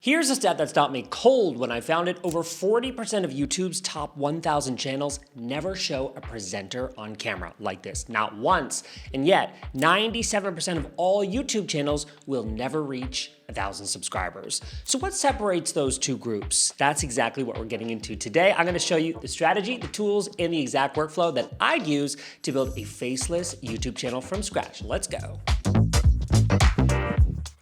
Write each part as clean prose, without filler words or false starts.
Here's a stat that stopped me cold when I found it. Over 40% of YouTube's top 1,000 channels never show a presenter on camera like this, not once. And yet, 97% of all YouTube channels will never reach 1,000 subscribers. So what separates those two groups? That's exactly what we're getting into today. I'm gonna show you the strategy, the tools, and the exact workflow that I'd use to build a faceless YouTube channel from scratch. Let's go.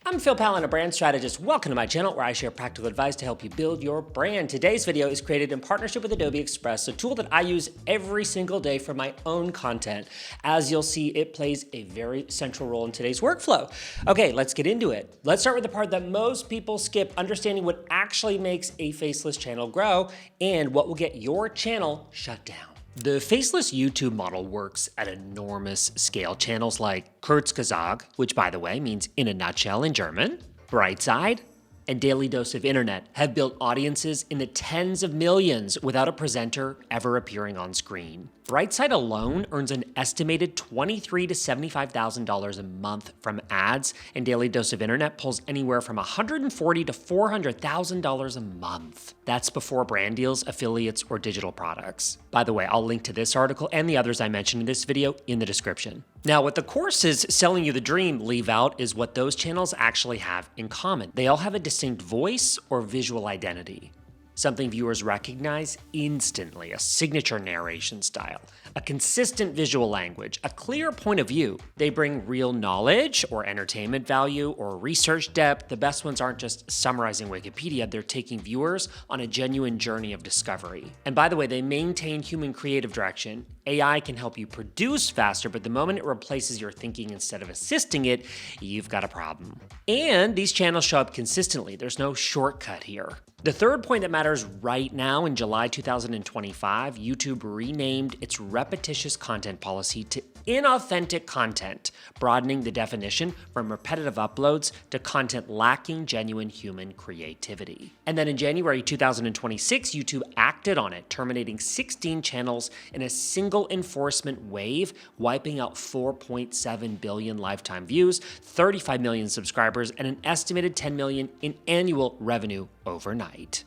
I'm Phil Pallen, a brand strategist. Welcome to my channel where I share practical advice to help you build your brand. Today's video is created in partnership with Adobe Express, a tool that I use every single day for my own content. As you'll see, it plays a very central role in today's workflow. Okay, let's get into it. Let's start with the part that most people skip, understanding what actually makes a faceless channel grow and what will get your channel shut down. The faceless YouTube model works at enormous scale. Channels like Kurzgesagt, which by the way means in a nutshell in German, Brightside, and Daily Dose of Internet have built audiences in the tens of millions without a presenter ever appearing on screen. Brightside alone earns an estimated $23,000 to $75,000 a month from ads, and Daily Dose of Internet pulls anywhere from $140,000 to $400,000 a month. That's before brand deals, affiliates, or digital products. By the way, I'll link to this article and the others I mentioned in this video in the description. Now, what the courses selling you the dream leave out is what those channels actually have in common. They all have a distinct voice or visual identity. Something viewers recognize instantly, a signature narration style, a consistent visual language, a clear point of view. They bring real knowledge or entertainment value or research depth. The best ones aren't just summarizing Wikipedia, they're taking viewers on a genuine journey of discovery. And by the way, they maintain human creative direction. AI can help you produce faster, but the moment it replaces your thinking instead of assisting it, you've got a problem. And these channels show up consistently. There's no shortcut here. The third point that matters right now, in July 2025, YouTube renamed its repetitious content policy to inauthentic content, broadening the definition from repetitive uploads to content lacking genuine human creativity. And then in January 2026, YouTube acted on it, terminating 16 channels in a single enforcement wave, wiping out 4.7 billion lifetime views, 35 million subscribers, and an estimated 10 million in annual revenue overnight.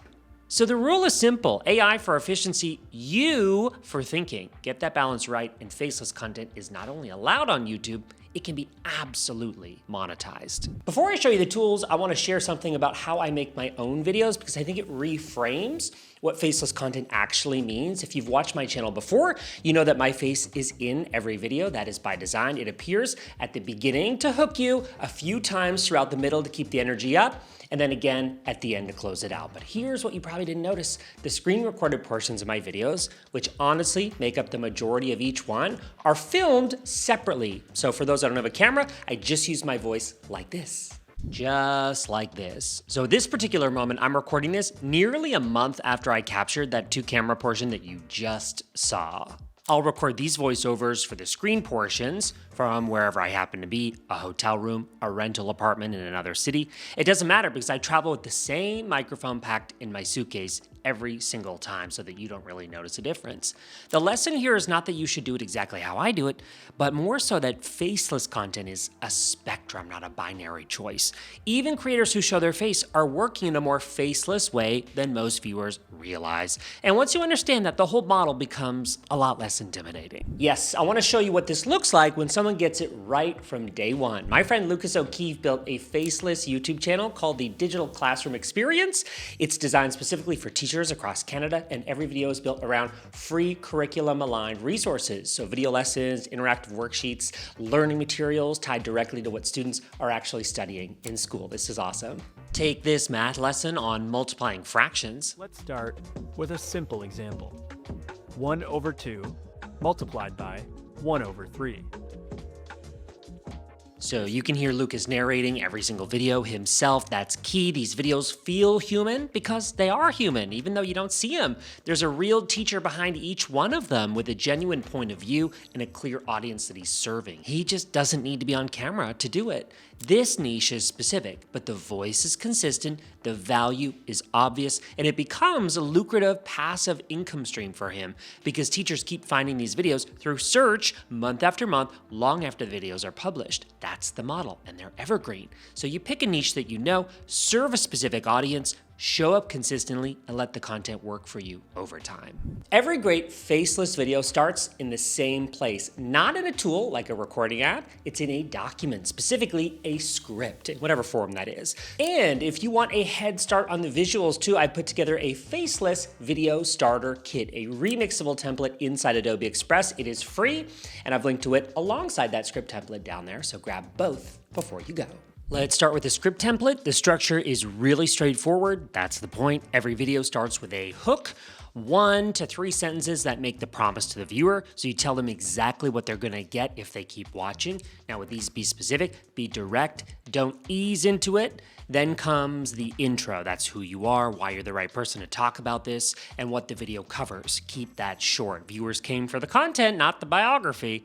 So the rule is simple: AI for efficiency, you for thinking. Get that balance right, and faceless content is not only allowed on YouTube, it can be absolutely monetized. Before I show you the tools, I want to share something about how I make my own videos, because I think it reframes what faceless content actually means. If you've watched my channel before, you know that my face is in every video. That is by design. It appears at the beginning to hook you, a few times throughout the middle to keep the energy up, and then again at the end to close it out. But here's what you probably didn't notice. The screen recorded portions of my videos, which honestly make up the majority of each one, are filmed separately. So for those that don't have a camera, I just use my voice like this. Just like this. So this particular moment, I'm recording this nearly a month after I captured that 2-camera portion that you just saw. I'll record these voiceovers for the screen portions from wherever I happen to be, a hotel room, a rental apartment in another city. It doesn't matter because I travel with the same microphone packed in my suitcase every single time so that you don't really notice a difference. The lesson here is not that you should do it exactly how I do it, but more so that faceless content is a spectrum, not a binary choice. Even creators who show their face are working in a more faceless way than most viewers realize. And once you understand that, the whole model becomes a lot less intimidating. Yes, I want to show you what this looks like when someone gets it right from day one. My friend Lucas O'Keefe built a faceless YouTube channel called the Digital Classroom Experience. It's designed specifically for teachers across Canada, and every video is built around free curriculum-aligned resources. So video lessons, interactive worksheets, learning materials tied directly to what students are actually studying in school. This is awesome. Take this math lesson on multiplying fractions. Let's start with a simple example. 1 over 2 multiplied by 1 over 3. So you can hear Lucas narrating every single video himself. That's key. These videos feel human because they are human, even though you don't see them. There's a real teacher behind each one of them with a genuine point of view and a clear audience that he's serving. He just doesn't need to be on camera to do it. This niche is specific, but the voice is consistent, the value is obvious, and it becomes a lucrative passive income stream for him because teachers keep finding these videos through search month after month, long after the videos are published. That's the model, and they're evergreen. So you pick a niche that you know, serve a specific audience, show up consistently, and let the content work for you over time. Every great faceless video starts in the same place, not in a tool like a recording app, it's in a document, specifically a script, in whatever form that is. And if you want a head start on the visuals too, I put together a faceless video starter kit, a remixable template inside Adobe Express. It is free, and I've linked to it alongside that script template down there, so grab both before you go. Let's start with the script template. The structure is really straightforward. That's the point. Every video starts with a hook, 1 to 3 sentences that make the promise to the viewer, so you tell them exactly what they're gonna get if they keep watching. Now with these, be specific, be direct, don't ease into it. Then comes the intro. That's who you are, why you're the right person to talk about this, and what the video covers. Keep that short. Viewers came for the content, not the biography.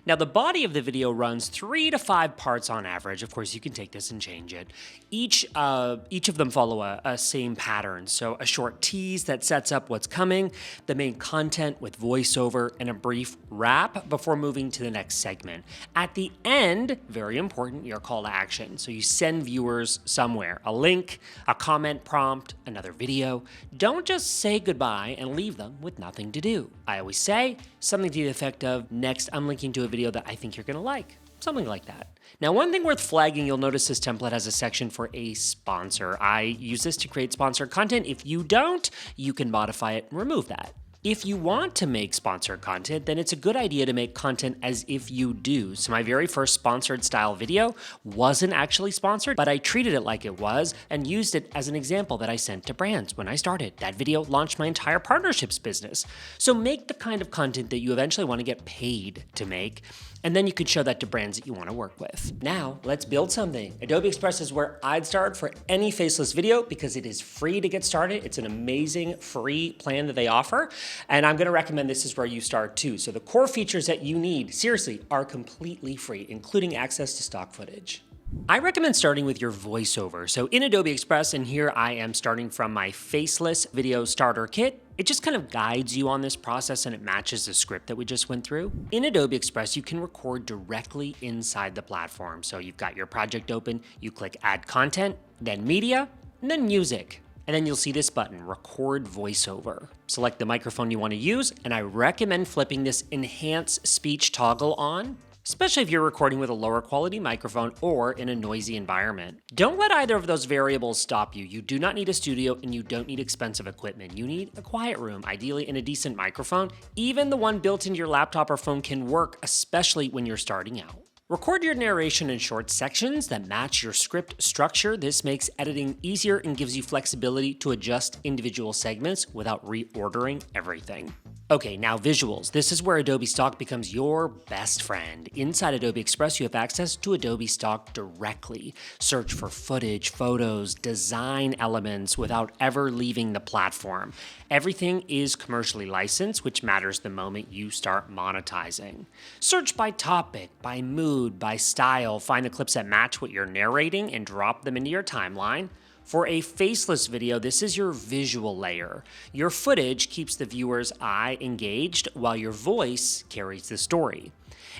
Now the body of the video runs 3 to 5 parts on average. Of course, you can take this and change it. Each of them follow a same pattern. So a short tease that sets up what's coming, the main content with voiceover, and a brief wrap before moving to the next segment. At the end, very important, your call to action. So you send viewers somewhere, a link, a comment prompt, another video. Don't just say goodbye and leave them with nothing to do. I always say something to the effect of, next I'm linking to a video that I think you're gonna like. Something like that. Now, one thing worth flagging, you'll notice this template has a section for a sponsor. I use this to create sponsored content. If you don't, you can modify it and remove that. If you want to make sponsored content, then it's a good idea to make content as if you do. So my very first sponsored style video wasn't actually sponsored, but I treated it like it was and used it as an example that I sent to brands when I started. That video launched my entire partnerships business. So make the kind of content that you eventually want to get paid to make, and then you could show that to brands that you want to work with. Now, let's build something. Adobe Express is where I'd start for any faceless video because it is free to get started. It's an amazing free plan that they offer. And I'm gonna recommend this is where you start too. So the core features that you need, seriously, are completely free, including access to stock footage. I recommend starting with your voiceover. So in Adobe Express, and here I am starting from my Faceless Video Starter Kit, it just kind of guides you on this process and it matches the script that we just went through. In Adobe Express, you can record directly inside the platform. So you've got your project open, you click Add Content, then Media, and then Music. And then you'll see this button, Record Voiceover. Select the microphone you want to use, and I recommend flipping this Enhance Speech toggle on, especially if you're recording with a lower quality microphone or in a noisy environment. Don't let either of those variables stop you. You do not need a studio and you don't need expensive equipment. You need a quiet room, ideally in a decent microphone. Even the one built into your laptop or phone can work, especially when you're starting out. Record your narration in short sections that match your script structure. This makes editing easier and gives you flexibility to adjust individual segments without reordering everything. Okay, now visuals. This is where Adobe Stock becomes your best friend. Inside Adobe Express, you have access to Adobe Stock directly. Search for footage, photos, design elements without ever leaving the platform. Everything is commercially licensed, which matters the moment you start monetizing. Search by topic, by mood, by style. Find the clips that match what you're narrating and drop them into your timeline. For a faceless video, this is your visual layer. Your footage keeps the viewer's eye engaged while your voice carries the story.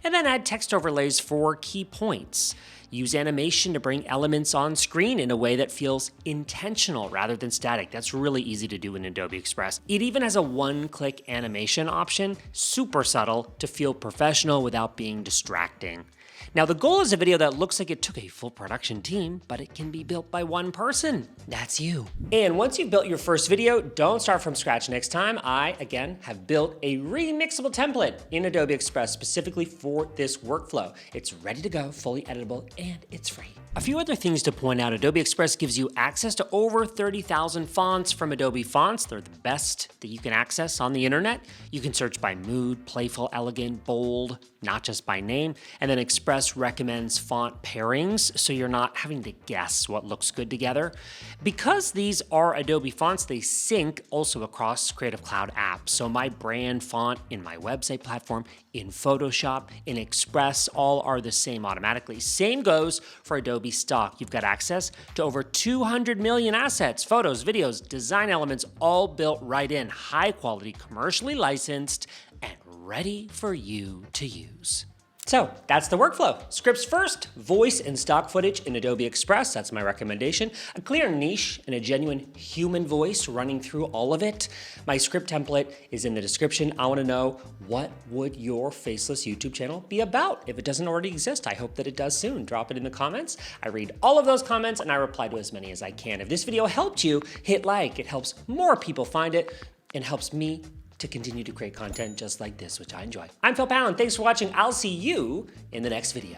And then add text overlays for key points. Use animation to bring elements on screen in a way that feels intentional rather than static. That's really easy to do in Adobe Express. It even has a one-click animation option, super subtle, to feel professional without being distracting. Now, the goal is a video that looks like it took a full production team, but it can be built by one person. That's you. And once you've built your first video, don't start from scratch next time. I, again, have built a remixable template in Adobe Express specifically for this workflow. It's ready to go, fully editable, and it's free. A few other things to point out. Adobe Express gives you access to over 30,000 fonts from Adobe Fonts. They're the best that you can access on the internet. You can search by mood, playful, elegant, bold, not just by name. And then Express recommends font pairings, so you're not having to guess what looks good together. Because these are Adobe fonts, they sync also across Creative Cloud apps. So my brand font in my website platform, in Photoshop, in Express, all are the same automatically. Same goes for Adobe Stock. You've got access to over 200 million assets, photos, videos, design elements, all built right in, high quality, commercially licensed, and ready for you to use. So that's the workflow. Scripts first, voice and stock footage in Adobe Express, that's my recommendation. A clear niche and a genuine human voice running through all of it. My script template is in the description. I wanna know, what would your Faceless YouTube channel be about? If it doesn't already exist, I hope that it does soon. Drop it in the comments. I read all of those comments and I reply to as many as I can. If this video helped you, hit like. It helps more people find it and helps me to continue to create content just like this, which I enjoy. I'm Pallen. Thanks for watching. I'll see you in the next video.